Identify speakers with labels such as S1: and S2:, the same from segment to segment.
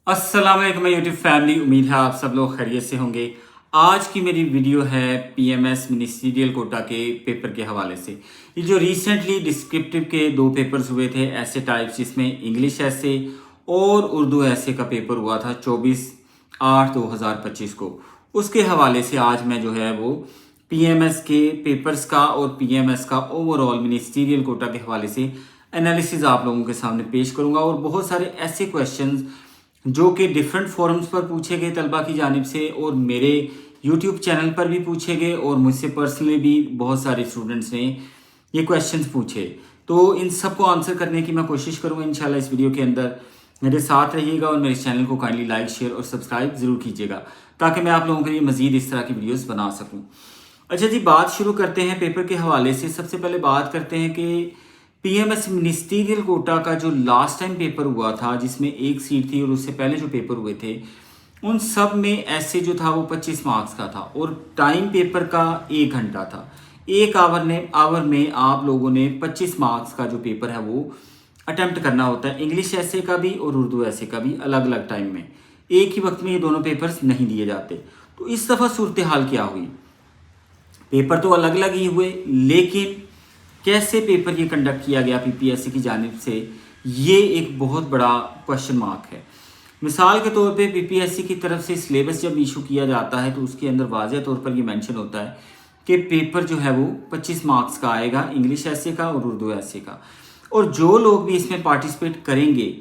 S1: अस्सलाम वालेकुम YouTube family, उम्मीद है आप सब लोग खैरियत से होंगे। आज की मेरी वीडियो है पीएमएस मिनिस्ट्रियल कोटा के पेपर के हवाले से। ये जो रिसेंटली डिस्क्रिप्टिव के दो पेपर्स हुए थे ऐसे टाइप्स, जिसमें इंग्लिश ऐसे और उर्दू ऐसे का पेपर हुआ था 24/8/2025 को, उसके हवाले से आज मैं जो है वो पीएमएस के पेपर्स का और पीएमएस का ओवरऑल मिनिस्ट्रियल कोटा के हवाले से एनालिसिस आप लोगों के सामने पेश करूंगा। और बहुत सारे ऐसे क्वेश्चंस जो कि डिफरेंट फोरम्स पर पूछे गए तलबा की जानिब से, और मेरे यूट्यूब चैनल पर भी पूछे गए, और मुझसे पर्सनली भी बहुत सारे स्टूडेंट्स ने ये क्वेश्चंस पूछे। तो इन सब को आंसर करने की मैं कोशिश करूँगा इंशाल्लाह इस वीडियो के अंदर। मेरे साथ रहिएगा और मेरे चैनल को काइंडली लाइक, शेयर और सब्सक्राइब ज़रूर कीजिएगा ताकि मैं आप लोगों के लिए मज़ीद इस तरह की वीडियोज़ बना सकूँ। अच्छा जी, बात शुरू करते हैं पेपर के हवाले से। सबसे पहले बात करते हैं कि पीएमएस मिनिस्ट्रियल कोटा का जो लास्ट टाइम पेपर हुआ था, जिसमें एक सीट थी, और उससे पहले जो पेपर हुए थे उन सब में ऐसे जो था वो 25 मार्क्स का था, और टाइम पेपर का 1 घंटा था। एक आवर में आप लोगों ने 25 मार्क्स का जो पेपर है वो अटेम्प्ट करना होता है। इंग्लिश ऐसे का भी और उर्दू ऐसे का भी अलग अलग टाइम में, एक ही वक्त में ये दोनों पेपर्स नहीं दिए जाते। तो इस दफ़ा सूरत हाल क्या हुई? पेपर तो अलग अलग ही हुए, लेकिन कैसे पेपर ये कंडक्ट किया गया पीपीएससी की जानिब से, ये एक बहुत बड़ा क्वेश्चन मार्क है। मिसाल के तौर पे पीपीएससी की तरफ से सिलेबस जब इशू किया जाता है तो उसके अंदर वाज़ेह तौर पर ये मेंशन होता है कि पेपर जो है वो 25 मार्क्स का आएगा, इंग्लिश ऐसे का और उर्दू ऐसे का। और जो लोग भी इसमें पार्टिसिपेट करेंगे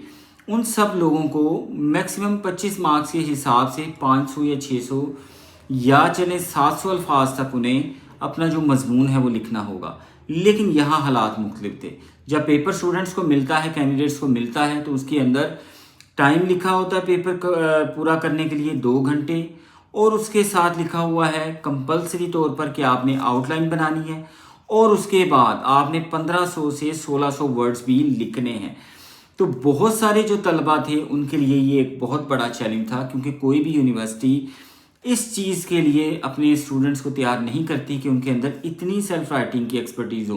S1: उन सब लोगों को मैक्सिमम 25 मार्क्स के हिसाब से 500 या 600 या चले 700 अल्फाज तक उन्हें अपना जो मजमून है वो लिखना होगा। लेकिन यहाँ हालात मुख्तलिफ थे। जब पेपर स्टूडेंट्स को मिलता है, कैंडिडेट्स को मिलता है, तो उसके अंदर टाइम लिखा होता है पेपर पूरा करने के लिए 2 घंटे, और उसके साथ लिखा हुआ है कंपलसरी तौर पर कि आपने आउटलाइन बनानी है, और उसके बाद आपने 1500 से 1600 वर्ड्स भी लिखने हैं। तो बहुत सारे जो तलबा थे उनके लिए ये एक बहुत बड़ा चैलेंज था, क्योंकि कोई भी यूनिवर्सिटी इस चीज़ के लिए अपने स्टूडेंट्स को तैयार नहीं करती कि उनके अंदर इतनी सेल्फ राइटिंग की एक्सपर्टीज़ हो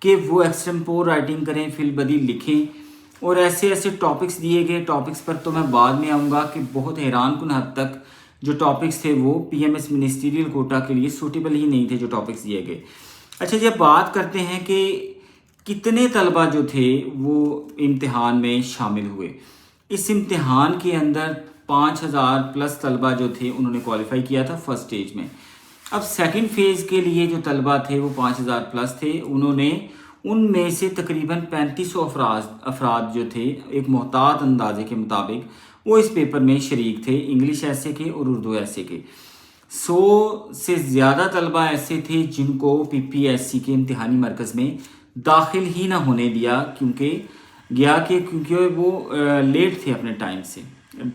S1: कि वो एक्सटेम्पोर राइटिंग करें, फिलबदी लिखें। और ऐसे ऐसे टॉपिक्स दिए गए, टॉपिक्स पर तो मैं बाद में आऊँगा कि बहुत हैरानकुन हद तक जो टॉपिक्स थे वो पीएमएस मिनिस्ट्रियल कोटा के लिए सूटेबल ही नहीं थे जो टॉपिक्स दिए गए। अच्छा, जब बात करते हैं कि कितने तलबा जो थे वो इम्तिहान में शामिल हुए, इस इम्तिहान के अंदर 5000 प्लस तलबा जो थे उन्होंने क्वालिफाई किया था फर्स्ट स्टेज में। अब सेकंड फेज़ के लिए जो तलबा थे वो 5000 प्लस थे। उन्होंने उनमें से तकरीबन 3500 अफराद जो थे, एक मोहतात अंदाजे के मुताबिक, वो इस पेपर में शरीक थे, इंग्लिश ऐसे के और उर्दू ऐसे के। 100 से ज़्यादा तलबा ऐसे थे जिनको पीपीएससी के इम्तिहानी मरकज़ में दाखिल ही ना होने दिया, क्योंकि वो लेट थे अपने टाइम से।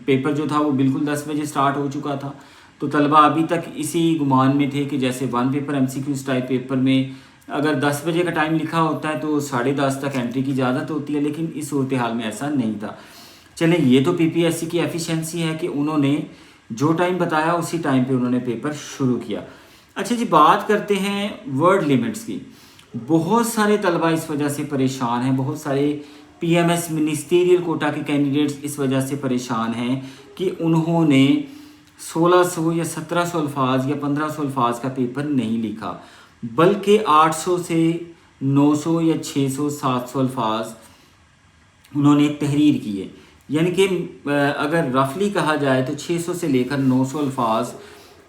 S1: पेपर जो था वो बिल्कुल 10 बजे स्टार्ट हो चुका था, तो तलबा अभी तक इसी गुमान में थे कि जैसे one paper MCQs type paper में अगर 10 बजे का टाइम लिखा होता है तो 10:30 तक एंट्री की इजाज़त होती है, लेकिन इस सूरत हाल में ऐसा नहीं था। चलें, ये तो पीपीएससी की एफिशिएंसी है कि उन्होंने जो टाइम बताया उसी टाइम पे उन्होंने पेपर शुरू किया। अच्छा जी, बात करते हैं वर्ड लिमिट्स की। बहुत सारे तलबा इस वजह से परेशान हैं, बहुत सारे पीएमएस मिनिस्ट्रियल कोटा के कैंडिडेट्स इस वजह से परेशान हैं कि उन्होंने 1600 या 1700 अल्फाज या 1500 अल्फाज का पेपर नहीं लिखा, बल्कि 800 से 900 या 600 700 अल्फाज उन्होंने तहरीर किए। यानी कि अगर रफली कहा जाए तो 600 से लेकर 900 अल्फाज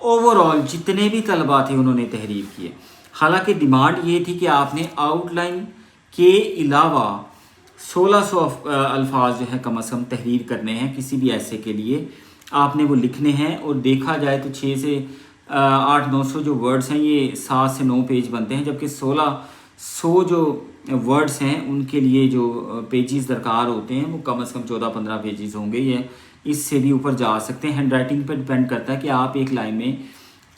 S1: ओवरऑल जितने भी तलबा थे उन्होंने तहरीर किए। हालांकि डिमांड ये थी कि आपने आउटलाइन के अलावा 1600 अल्फाज जो है कम से कम तहरीर करने हैं, किसी भी ऐसे के लिए आपने वो लिखने हैं। और देखा जाए तो 6 से 800-900 जो वर्ड्स हैं ये 7 से 9 पेज बनते हैं, जबकि 1600 जो वर्ड्स हैं उनके लिए जो पेजेस दरकार होते हैं वो कम से कम 14-15 पेजेस होंगे, या इससे भी ऊपर जा सकते हैं। हैंड राइटिंग पर डिपेंड करता है कि आप एक लाइन में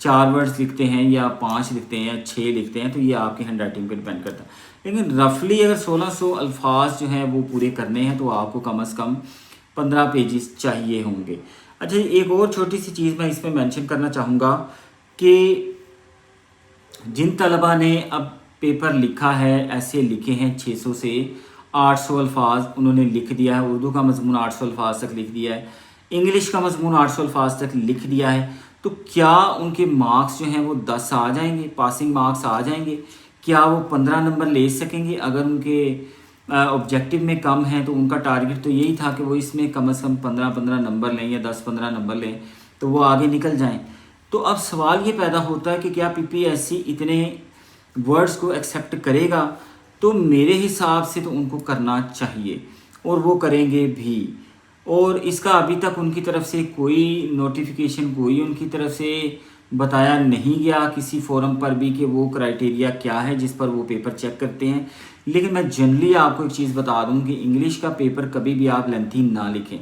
S1: 4 वर्ड्स लिखते हैं या 5 लिखते हैं या 6 लिखते हैं, तो ये आपकी हैंड राइटिंग पर डिपेंड करता है। लेकिन रफली अगर 1600 अल्फाज जो हैं वो पूरे करने हैं तो आपको कम से कम 15 पेजेस चाहिए होंगे। अच्छा, एक और छोटी सी चीज़ मैं इसमें मेंशन करना चाहूँगा कि जिन तलबा ने अब पेपर लिखा है, ऐसे लिखे हैं 600 से 800 अल्फाज उन्होंने लिख दिया है, उर्दू का मजमून 800 अल्फाज तक लिख दिया है, انگلش کا مضمون 800 الفاظ تک لکھ دیا ہے، تو کیا ان کے مارکس جو ہیں وہ 10 آ جائیں گے، پاسنگ مارکس آ جائیں گے؟ کیا وہ 15 نمبر لے سکیں گے؟ اگر ان کے آبجیکٹیو میں کم ہیں تو ان کا ٹارگٹ تو یہی تھا کہ وہ اس میں کم از کم 15 نمبر لیں یا 10-15 نمبر لیں تو وہ آگے نکل جائیں۔ تو اب سوال یہ پیدا ہوتا ہے کہ کیا پی پی ایس سی اتنے ورڈز کو ایکسیپٹ کرے گا؟ تو میرے حساب سے تو ان کو کرنا چاہیے اور وہ کریں گے بھی، اور اس کا ابھی تک ان کی طرف سے کوئی نوٹیفیکیشن، کوئی ان کی طرف سے بتایا نہیں گیا کسی فورم پر بھی کہ وہ کرائٹیریا کیا ہے جس پر وہ پیپر چیک کرتے ہیں۔ لیکن میں جنرلی آپ کو ایک چیز بتا دوں کہ انگلش کا پیپر کبھی بھی آپ لینتھی نہ لکھیں۔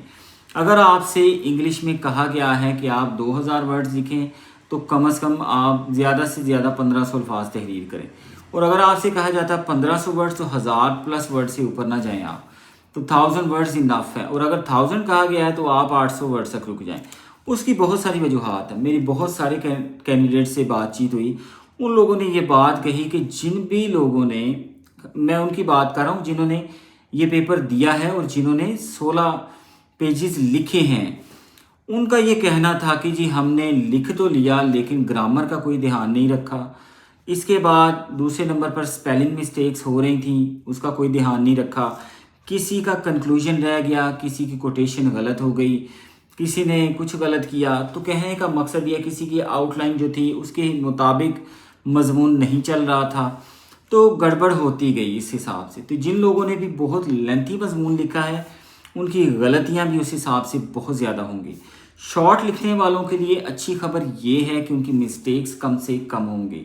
S1: اگر آپ سے انگلش میں کہا گیا ہے کہ آپ 2000 ورڈز لکھیں تو کم از کم آپ زیادہ سے زیادہ 1500 الفاظ تحریر کریں، اور اگر آپ سے کہا جاتا ہے 1500 ورڈز تو 1000 پلس ورڈ سے اوپر نہ جائیں آپ، تو 1000 ورڈز انف ہے، اور اگر 1000 کہا گیا ہے تو آپ 800 ورڈز تک رک جائیں۔ اس کی بہت ساری وجوہات ہیں، میری بہت سارے کینڈیڈیٹ سے بات چیت ہوئی، ان لوگوں نے یہ بات کہی کہ جن بھی لوگوں نے، میں ان کی بات کر رہا ہوں جنہوں نے یہ پیپر دیا ہے اور جنہوں نے 16 پیجز لکھے ہیں، ان کا یہ کہنا تھا کہ جی ہم نے لکھ تو لیا لیکن گرامر کا کوئی دھیان نہیں رکھا، اس کے بعد دوسرے نمبر پر سپیلنگ مسٹیکس ہو رہی تھیں، اس کا کوئی دھیان نہیں رکھا، کسی کا کنکلوژن رہ گیا، کسی کی کوٹیشن غلط ہو گئی، کسی نے کچھ غلط کیا۔ تو کہنے کا مقصد یہ کسی کی آؤٹ لائن جو تھی اس کے مطابق مضمون نہیں چل رہا تھا، تو گڑبڑ ہوتی گئی اس حساب سے۔ تو جن لوگوں نے بھی بہت لینتھی مضمون لکھا ہے ان کی غلطیاں بھی اس حساب سے بہت زیادہ ہوں گی۔ شارٹ لکھنے والوں کے لیے اچھی خبر یہ ہے کہ ان کی مسٹیکس کم سے کم ہوں گی۔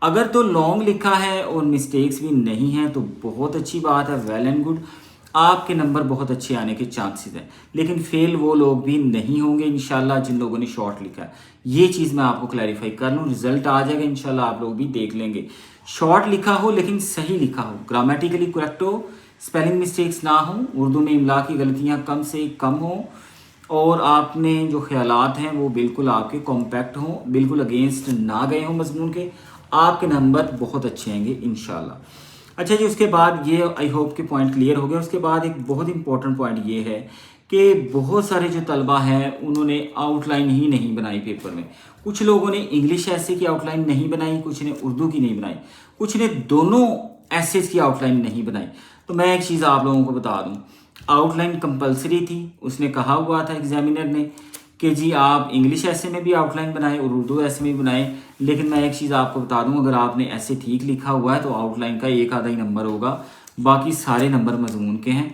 S1: اگر تو لانگ لکھا ہے اور مسٹیکس بھی نہیں ہیں تو بہت اچھی بات ہے، ویل اینڈ گڈ، آپ کے نمبر بہت اچھے آنے کے چانسز ہیں، لیکن فیل وہ لوگ بھی نہیں ہوں گے انشاءاللہ جن لوگوں نے شارٹ لکھا ہے۔ یہ چیز میں آپ کو کلیریفائی کر لوں، رزلٹ آ جائے گا انشاءاللہ، آپ لوگ بھی دیکھ لیں گے۔ شارٹ لکھا ہو لیکن صحیح لکھا ہو، گرامیٹیکلی کریکٹ ہو، سپیلنگ مسٹیکس نہ ہوں، اردو میں املا کی غلطیاں کم سے کم ہوں، اور آپ نے جو خیالات ہیں وہ بالکل آپ کے کمپیکٹ ہوں، بالکل اگینسٹ نہ گئے ہوں مضمون کے، آپ کے نمبر بہت اچھے آئیں گے انشاءاللہ۔ اچھا جی، اس کے بعد یہ آئی ہوپ کے پوائنٹ کلیئر ہو گیا۔ اس کے بعد ایک بہت امپورٹنٹ پوائنٹ یہ ہے کہ بہت سارے جو طلبہ ہیں انہوں نے آؤٹ لائن ہی نہیں بنائی پیپر میں۔ کچھ لوگوں نے انگلش ایسے کی آؤٹ لائن نہیں بنائی، کچھ نے اردو کی نہیں بنائی، کچھ نے دونوں ایسیز کی آؤٹ لائن نہیں بنائی۔ تو میں ایک چیز آپ لوگوں کو بتا دوں، آؤٹ لائن کمپلسری تھی، اس نے کہا ہوا تھا ایگزامینر نے کہ جی آپ انگلش ایسے میں بھی آؤٹ لائن بنائیں اور اردو ایسے میں بھی بنائیں، لیکن میں ایک چیز آپ کو بتا دوں، اگر آپ نے ایسے ٹھیک لکھا ہوا ہے تو آؤٹ لائن کا ایک آدھا ہی نمبر ہوگا، باقی سارے نمبر مضمون کے ہیں۔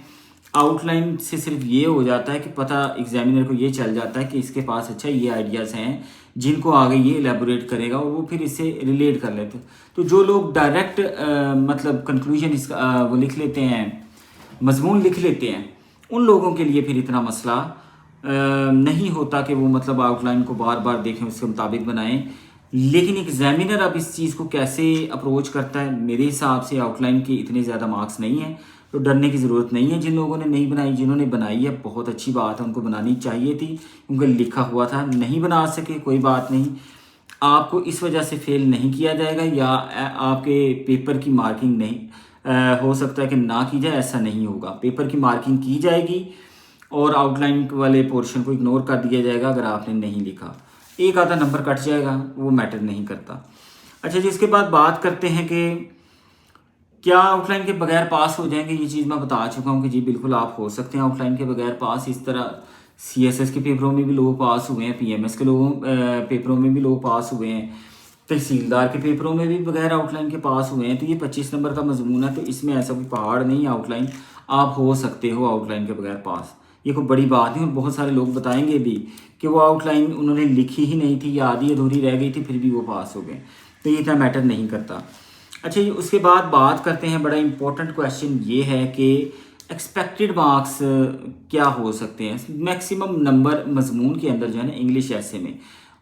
S1: آؤٹ لائن سے صرف یہ ہو جاتا ہے کہ پتہ ایگزامینر کو یہ چل جاتا ہے کہ اس کے پاس اچھا یہ آئیڈیاز ہیں جن کو آگے یہ ایلیبوریٹ کرے گا، اور وہ پھر اس سے ریلیٹ کر لیتے۔ تو جو لوگ ڈائریکٹ مطلب کنکلوژن اس کا وہ لکھ لیتے ہیں، مضمون لکھ لیتے ہیں، ان لوگوں کے لیے پھر اتنا مسئلہ نہیں ہوتا کہ وہ مطلب آؤٹ لائن کو بار بار دیکھیں، اس کے مطابق بنائیں۔ لیکن ایگزامینر اب اس چیز کو کیسے اپروچ کرتا ہے، میرے حساب سے آؤٹ لائن کے اتنے زیادہ مارکس نہیں ہیں، تو ڈرنے کی ضرورت نہیں ہے جن لوگوں نے نہیں بنائی۔ جنہوں نے بنائی ہے بہت اچھی بات ہے، ان کو بنانی چاہیے تھی کیونکہ لکھا ہوا تھا، نہیں بنا سکے کوئی بات نہیں، آپ کو اس وجہ سے فیل نہیں کیا جائے گا یا آپ کے پیپر کی مارکنگ نہیں ہو سکتا ہے کہ نہ کی جائے، ایسا نہیں ہوگا، پیپر کی مارکنگ کی جائے گی اور آؤٹ لائن والے پورشن کو اگنور کر دیا جائے گا اگر آپ نے نہیں لکھا، ایک آدھا نمبر کٹ جائے گا، وہ میٹر نہیں کرتا۔ اچھا جی، اس کے بعد بات کرتے ہیں کہ کیا آؤٹ لائن کے بغیر پاس ہو جائیں گے۔ یہ چیز میں بتا چکا ہوں کہ جی بالکل آپ ہو سکتے ہیں آؤٹ لائن کے بغیر پاس۔ اس طرح سی ایس ایس کے پیپروں میں بھی لوگ پاس ہوئے ہیں، پی ایم ایس کے پیپروں میں بھی لوگ پاس ہوئے ہیں، تحصیلدار کے پیپروں میں بھی بغیر آؤٹ لائن کے پاس ہوئے ہیں۔ تو یہ 25 نمبر کا مضمون ہے، تو اس میں ایسا کوئی پہاڑ نہیں ہے، آؤٹ لائن آپ ہو سکتے ہو آؤٹ لائن کے بغیر پاس، یہ کوئی بڑی بات نہیں۔ اور بہت سارے لوگ بتائیں گے بھی کہ وہ آؤٹ لائن انہوں نے لکھی ہی نہیں تھی یا آدھی ادھوری رہ گئی تھی پھر بھی وہ پاس ہو گئے، تو یہ اتنا میٹر نہیں کرتا۔ اچھا جی، اس کے بعد بات کرتے ہیں، بڑا امپورٹنٹ کویشچن یہ ہے کہ ایکسپیکٹڈ مارکس کیا ہو سکتے ہیں۔ میکسیمم نمبر مضمون کے اندر جو ہے نا انگلش ایسے میں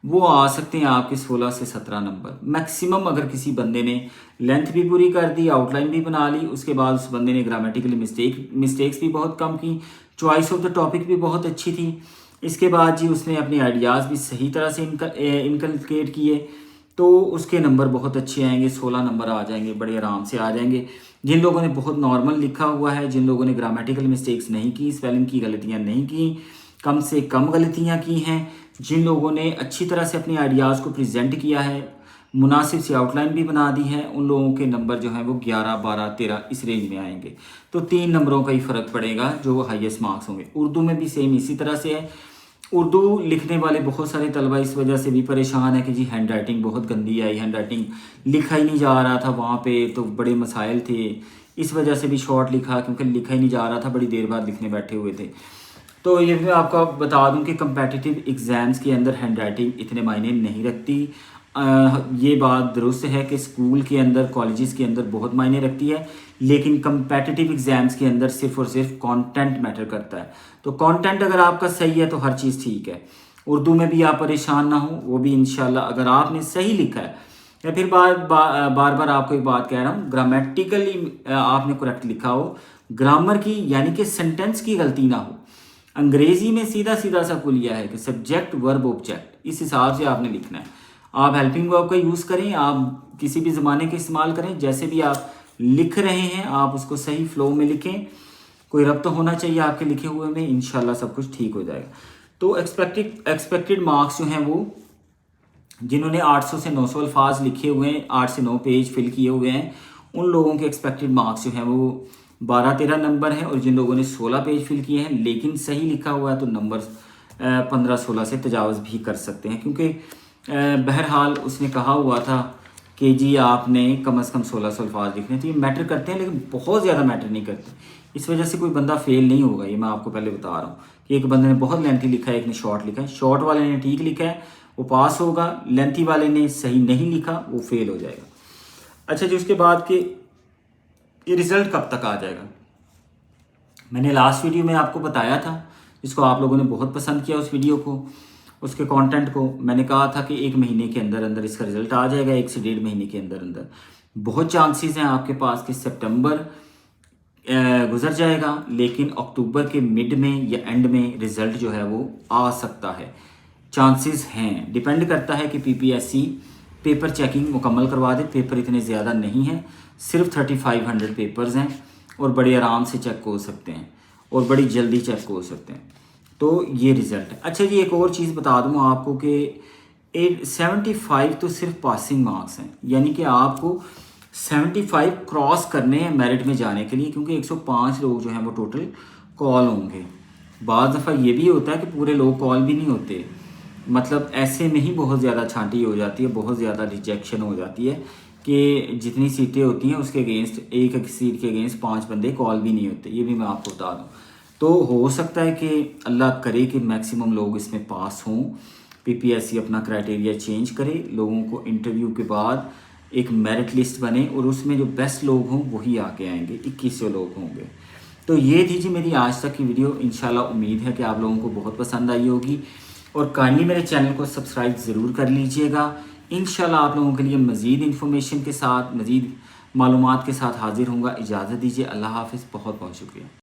S1: وہ آ سکتے ہیں آپ کے 16 سے 17 نمبر میکسیمم، اگر کسی بندے نے لینتھ بھی پوری کر دی، آؤٹ لائن بھی بنا لی، اس کے بعد اس بندے نے گرامیٹیکلی مسٹیکس بھی بہت کم کی، چوائس آف دا ٹاپک بھی بہت اچھی تھی، اس کے بعد جی اس نے اپنے آئیڈیاز بھی صحیح طرح سے انکلکیٹ کیے، تو اس کے نمبر بہت اچھے آئیں گے، 16 نمبر آ جائیں گے، بڑے آرام سے آ جائیں گے۔ جن لوگوں نے بہت نارمل لکھا ہوا ہے، جن لوگوں نے گرامیٹیکل مسٹیکس نہیں کی، اسپیلنگ کی غلطیاں نہیں کی، कम से कम गलतियां की हैं, जिन लोगों ने अच्छी तरह से अपने आइडियाज़ को प्रेजेंट किया है, मुनासिब सी आउटलाइन भी बना दी है, उन लोगों के नंबर जो हैं वो 11, 12, 13 इस रेंज में आएंगे। तो 3 नंबरों का ही फ़र्क पड़ेगा जो हाईएस्ट मार्क्स होंगे। उर्दू में भी सेम इसी तरह से है। उर्दू लिखने वाले बहुत सारे तलबा इस वजह से भी परेशान है कि जी हैंड राइटिंग बहुत गंदी आई, हैंड राइटिंग लिखा ही नहीं जा रहा था, वहाँ पे तो बड़े मसाइल थे, इस वजह से भी शॉर्ट लिखा क्योंकि लिखा ही नहीं जा रहा था, बड़ी देर बाद लिखने बैठे हुए थे। तो ये मैं आपको बता दूं कि कंपेटिटिव एग्ज़ाम्स के अंदर हैंड राइटिंग इतने मायने नहीं रखती। ये बात दुरुस्त है कि स्कूल के अंदर, कॉलेजेस के अंदर बहुत मायने रखती है, लेकिन कंपेटिटिव एग्ज़ाम्स के अंदर सिर्फ और सिर्फ कंटेंट मैटर करता है। तो कंटेंट अगर आपका सही है तो हर चीज़ ठीक है। उर्दू में भी आप परेशान ना हो, वो भी इंशाल्लाह अगर आपने सही लिखा है, या फिर बार बार आपको एक बात कह रहा हूँ, ग्रामेटिकली आपने करेक्ट लिखा हो, ग्रामर की यानी कि सेंटेंस की गलती ना हो। अंग्रेज़ी में सीधा सीधा सा कुलिया है कि सब्जेक्ट वर्ब ऑब्जेक्ट, इस हिसाब से आपने लिखना है। आप हेल्पिंग वर्ब का यूज़ करें, आप किसी भी ज़माने के इस्तेमाल करें, जैसे भी आप लिख रहे हैं आप उसको सही फ्लो में लिखें, कोई रब्त तो होना चाहिए आपके लिखे हुए में, इंशाल्लाह सब कुछ ठीक हो जाएगा। तो एक्सपेक्टेड मार्क्स जो हैं वो, जिन्होंने 800 से 900 अल्फाज लिखे हुए हैं, 8 से 9 पेज फिल किए हुए हैं, उन लोगों के एक्सपेक्टेड मार्क्स जो हैं वो 12-13 नंबर हैं, और जिन लोगों ने 16 पेज फिल किए हैं लेकिन सही लिखा हुआ है तो नंबर 15-16 से तजावज़ भी कर सकते हैं, क्योंकि बहरहाल उसने कहा हुआ था कि जी आपने कम से कम 1600 अल्फाज लिखने, तो ये मैटर करते हैं लेकिन बहुत ज़्यादा मैटर नहीं करते। इस वजह से कोई बंदा फेल नहीं होगा, ये मैं आपको पहले बता रहा हूँ कि एक बंदे ने बहुत लेंथी लिखा है, एक ने शॉर्ट लिखा है, शॉर्ट वाले ने ठीक लिखा है वो पास होगा, लेंथी वाले ने सही नहीं लिखा वो फेल हो जाएगा। अच्छा जी, उसके बाद कि ये रिज़ल्ट कब तक आ जाएगा, मैंने लास्ट वीडियो में आपको बताया था, जिसको आप लोगों ने बहुत पसंद किया उस वीडियो को, उसके कंटेंट को। मैंने कहा था कि 1 महीने के अंदर अंदर इसका रिज़ल्ट आ जाएगा, 1 से 1.5 महीने के अंदर अंदर। बहुत चांसेस हैं आपके पास कि सितंबर गुजर जाएगा, लेकिन अक्टूबर के मिड में या एंड में रिज़ल्ट जो है वो आ सकता है, चांसेस हैं। डिपेंड करता है कि पीपीएससी पेपर चेकिंग मुकम्मल करवा दे। पेपर इतने ज़्यादा नहीं हैं, सिर्फ 3500 पेपर्स हैं और बड़े आराम से चेक हो सकते हैं और बड़ी जल्दी चेक हो सकते हैं। तो ये रिज़ल्ट है। अच्छा जी, एक और चीज़ बता दूँ आपको कि 75 तो सिर्फ पासिंग मार्क्स हैं, यानी कि आपको 75 क्रॉस करने हैं मेरिट में जाने के लिए, क्योंकि 105 लोग जो हैं वो टोटल कॉल होंगे। बाज़ दफ़ा ये भी होता है कि पूरे लोग कॉल भी नहीं होते, मतलब ऐसे में ही बहुत ज़्यादा छांटी हो जाती है, बहुत ज़्यादा रिजेक्शन हो जाती है कि जितनी सीटें होती हैं उसके अगेंस्ट, एक सीट के अगेंस्ट 5 बंदे कॉल भी नहीं होते। ये भी मैं आपको बता दूँ। तो हो सकता है कि अल्लाह करे कि मैक्सिमम लोग इसमें पास हों, पीपीएससी अपना क्राइटेरिया चेंज करे, लोगों को इंटरव्यू के बाद एक मेरिट लिस्ट बने और उसमें जो बेस्ट लोग हों वही आके आएंगे, 2100 लोग होंगे। तो ये थी जी मेरी आज तक की वीडियो। इंशाल्लाह उम्मीद है कि आप लोगों को बहुत पसंद आई होगी, और काइंडली मेरे चैनल को सब्सक्राइब ज़रूर कर लीजिएगा। इंशाल्लाह आप लोगों के लिए मज़ीद इन्फॉर्मेशन के साथ, मज़ीद मालूमात के साथ हाजिर होऊंगा। इजाज़त दीजिए, अल्लाह हाफ़िज़, बहुत बहुत शुक्रिया।